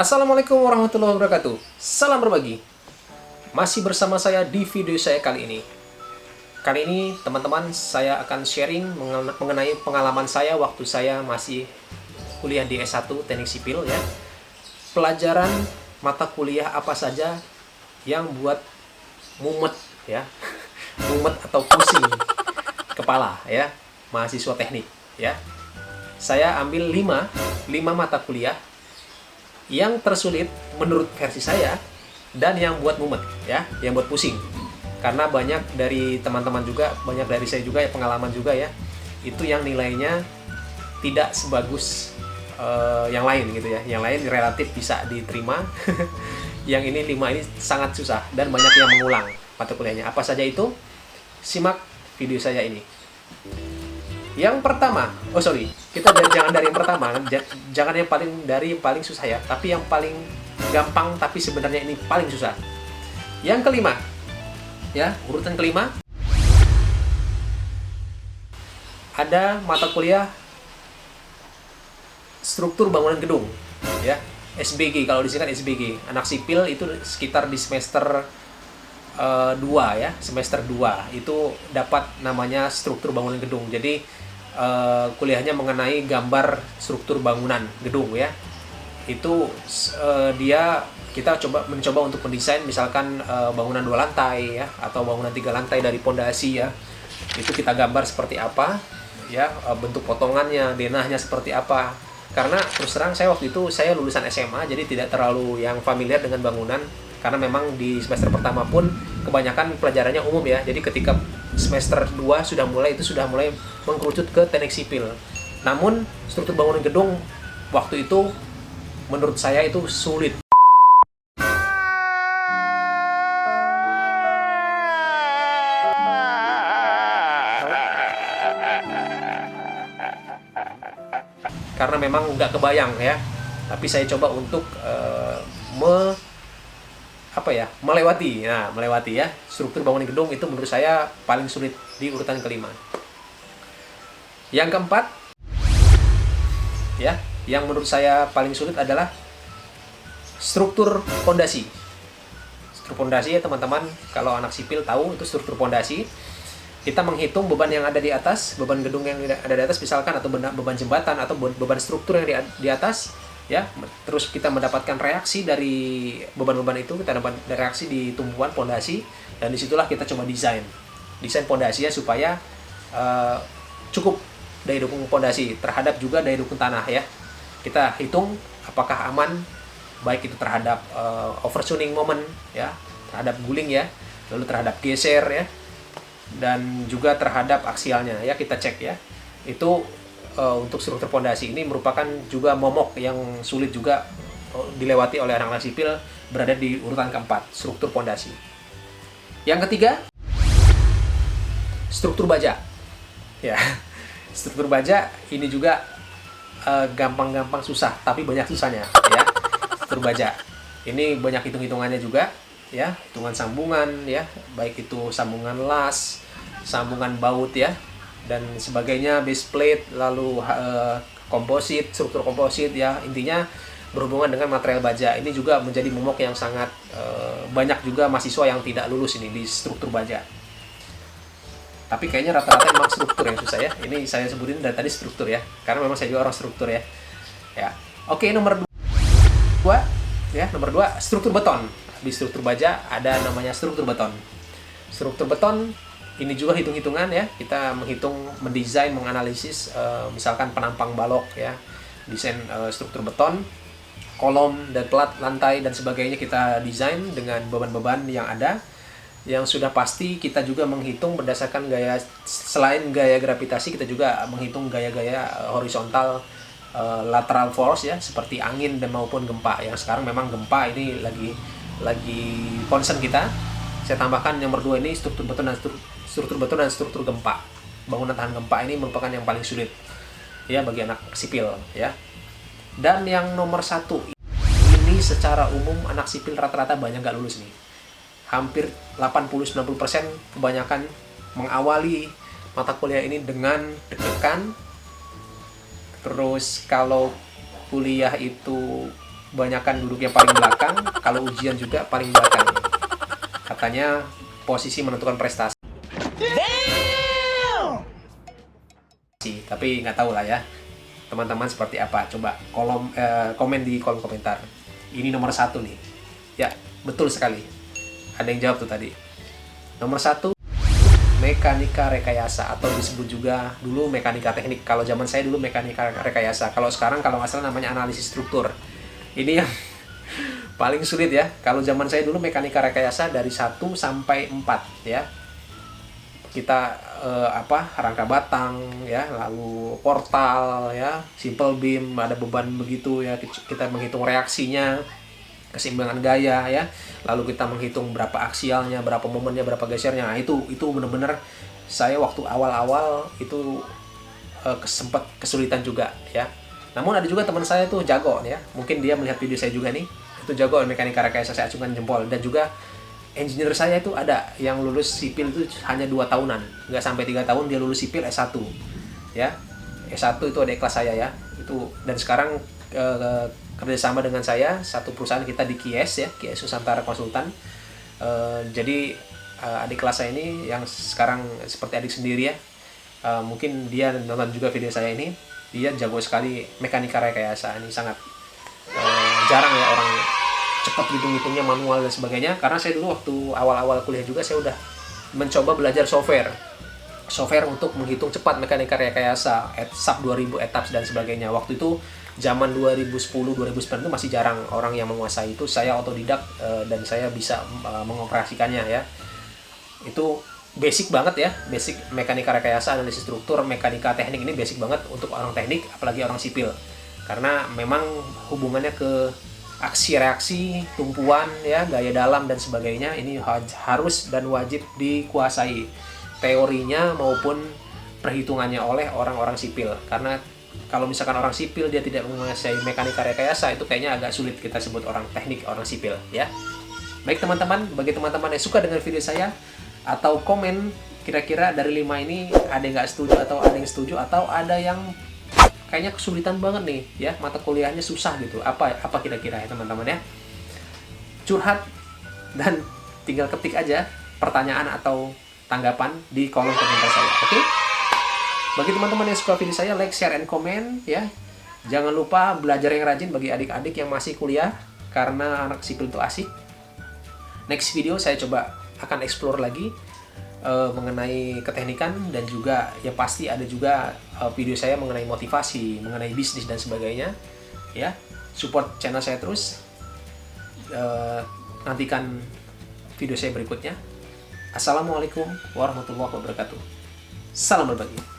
Assalamualaikum warahmatullahi wabarakatuh. Salam berbagi. Masih bersama saya di video saya kali ini. Kali ini teman-teman saya akan sharing mengenai pengalaman saya waktu saya masih kuliah di S1 Teknik Sipil ya. Pelajaran mata kuliah apa saja yang buat mumet ya. Mumet atau pusing kepala ya, mahasiswa teknik ya. Saya ambil 5 mata kuliah yang tersulit menurut versi saya dan yang buat mumet ya, yang buat pusing. Karena banyak dari teman-teman juga, banyak dari saya juga ya, pengalaman juga ya, itu yang nilainya tidak sebagus yang lain gitu ya. Yang lain relatif bisa diterima. Yang ini 5 ini sangat susah dan banyak yang mengulang mata kuliahnya. Apa saja itu? Simak video saya ini. Yang pertama, kita jangan dari yang pertama, jangan yang paling susah ya, tapi yang paling gampang tapi sebenarnya ini paling susah. Yang kelima, ya, urutan kelima, ada mata kuliah struktur bangunan gedung, ya, SBG, kalau disingkat SBG. Anak sipil itu sekitar di semester 2 ya, semester 2 itu dapat namanya struktur bangunan gedung. Jadi kuliahnya mengenai gambar struktur bangunan gedung ya. Itu kita mencoba untuk mendesain misalkan bangunan 2 lantai ya, atau bangunan 3 lantai dari pondasi ya. Itu kita gambar seperti apa ya, bentuk potongannya, denahnya seperti apa. Karena terus terang saya waktu itu saya lulusan SMA, jadi tidak terlalu yang familiar dengan bangunan. Karena memang di semester pertama pun kebanyakan pelajarannya umum ya. Jadi ketika semester 2 sudah mulai mengkerucut ke teknik sipil. Namun struktur bangunan gedung waktu itu menurut saya itu sulit. Karena memang nggak kebayang ya. Tapi saya coba untuk melewati ya. Struktur bangunan gedung itu menurut saya paling sulit di urutan kelima. Yang keempat ya, yang menurut saya paling sulit adalah struktur pondasi. Struktur pondasi ya teman-teman, kalau anak sipil tahu itu struktur pondasi. Kita menghitung beban yang ada di atas, beban gedung yang ada di atas misalkan, atau beban jembatan atau beban struktur yang di atas ya. Terus kita mendapatkan reaksi dari beban-beban itu, kita dapat reaksi di tumpuan pondasi, dan disitulah kita coba desain pondasinya supaya cukup daya dukung pondasi terhadap juga daya dukung tanah ya. Kita hitung apakah aman, baik itu terhadap overturning moment ya, terhadap guling ya, lalu terhadap geser ya, dan juga terhadap aksialnya ya, kita cek ya. Itu untuk struktur pondasi ini merupakan juga momok yang sulit juga dilewati oleh anak-anak sipil, berada di urutan keempat, struktur pondasi. Yang ketiga, struktur baja. Ya, struktur baja ini juga gampang-gampang susah, tapi banyak susahnya ya. Struktur baja ini banyak hitung-hitungannya juga ya, hitungan sambungan ya, baik itu sambungan las, sambungan baut ya, dan sebagainya, base plate, lalu komposit, struktur komposit ya. Intinya berhubungan dengan material baja. Ini juga menjadi momok yang sangat banyak juga mahasiswa yang tidak lulus ini di struktur baja. Tapi kayaknya rata-rata memang struktur yang susah ya. Ini saya sebutin dari tadi struktur ya, karena memang saya juga orang struktur ya. Ya. Oke, nomor 2 ya, nomor 2 struktur beton. Di struktur baja ada namanya struktur beton. Struktur beton ini juga hitung-hitungan ya. Kita mendesain, menganalisis misalkan penampang balok ya, desain struktur beton, kolom dan plat lantai dan sebagainya kita desain dengan beban-beban yang ada. Yang sudah pasti kita juga menghitung berdasarkan gaya, selain gaya gravitasi kita juga menghitung gaya-gaya horizontal, lateral force ya, seperti angin dan maupun gempa. Yang sekarang memang gempa ini lagi concern kita. Saya tambahkan nomor 2 ini struktur beton dan struktur gempa. Bangunan tahan gempa ini merupakan yang paling sulit ya bagi anak sipil ya. Dan yang nomor 1 ini secara umum anak sipil rata-rata banyak nggak lulus nih. Hampir 80-90% kebanyakan mengawali mata kuliah ini dengan deg-degan. Terus kalau kuliah itu kebanyakan duduknya paling belakang, kalau ujian juga paling belakang. Katanya posisi menentukan prestasi. Tapi nggak tahu lah ya, teman-teman seperti apa. Coba komen di kolom komentar. Ini nomor 1 nih. Ya, betul sekali. Ada yang jawab tuh tadi. Nomor 1, mekanika rekayasa, atau disebut juga dulu mekanika teknik. Kalau zaman saya dulu mekanika rekayasa. Kalau sekarang kalau nggak salah namanya analisis struktur. Ini yang paling sulit ya. Kalau zaman saya dulu mekanika rekayasa dari 1 sampai 4 ya. Kita rangka batang ya, lalu portal ya, simple beam, ada beban begitu ya, kita menghitung reaksinya, keseimbangan gaya ya, lalu kita menghitung berapa aksialnya, berapa momennya, berapa gesernya. Nah, itu benar-benar saya waktu awal-awal itu sempat kesulitan juga ya. Namun ada juga teman saya tuh jago ya, mungkin dia melihat video saya juga nih, itu jago mekanika rekayasa, saya acungkan jempol. Dan juga engineer saya itu ada yang lulus sipil itu hanya 2 tahunan, nggak sampai 3 tahun dia lulus sipil S1 ya. S1 itu ada kelas saya ya, itu. Dan sekarang kerjasama dengan saya satu perusahaan, kita di KIES ya, KIES Nusantara Konsultan. Jadi adik kelas saya ini yang sekarang seperti adik sendiri ya, mungkin dia nonton juga video saya ini, dia jago sekali mekanika rekayasa. Ini sangat jarang ya orang cepat hitung-hitungnya, manual dan sebagainya. Karena saya dulu waktu awal-awal kuliah juga saya udah mencoba belajar software untuk menghitung cepat mekanika rekayasa, SAP 2000, ETAPS dan sebagainya. Waktu itu zaman 2010-2009 itu masih jarang orang yang menguasai itu. Saya otodidak dan saya bisa mengoperasikannya ya. Itu basic banget ya, basic mekanika rekayasa, analisis struktur, mekanika teknik ini basic banget untuk orang teknik, apalagi orang sipil. Karena memang hubungannya ke aksi reaksi, tumpuan ya, gaya dalam dan sebagainya, ini harus dan wajib dikuasai teorinya maupun perhitungannya oleh orang-orang sipil. Karena kalau misalkan orang sipil dia tidak menguasai mekanika rekayasa, itu kayaknya agak sulit kita sebut orang teknik, orang sipil ya. Baik teman-teman, bagi teman-teman yang suka dengan video saya atau komen kira-kira dari 5 ini ada yang nggak setuju atau ada yang setuju, atau ada yang kayaknya kesulitan banget nih ya, mata kuliahnya susah gitu, apa kira-kira ya teman-teman ya. Curhat dan tinggal ketik aja pertanyaan atau tanggapan di kolom komentar saya. Oke? Bagi teman-teman yang suka video saya, like, share, and comment ya. Jangan lupa belajar yang rajin bagi adik-adik yang masih kuliah, karena anak sipil itu asik. Next video saya coba akan explore lagi mengenai keteknikan, dan juga ya pasti ada juga video saya mengenai motivasi, mengenai bisnis dan sebagainya ya. Support channel saya terus, nantikan video saya berikutnya. Assalamualaikum warahmatullahi wabarakatuh. Salam berbagi.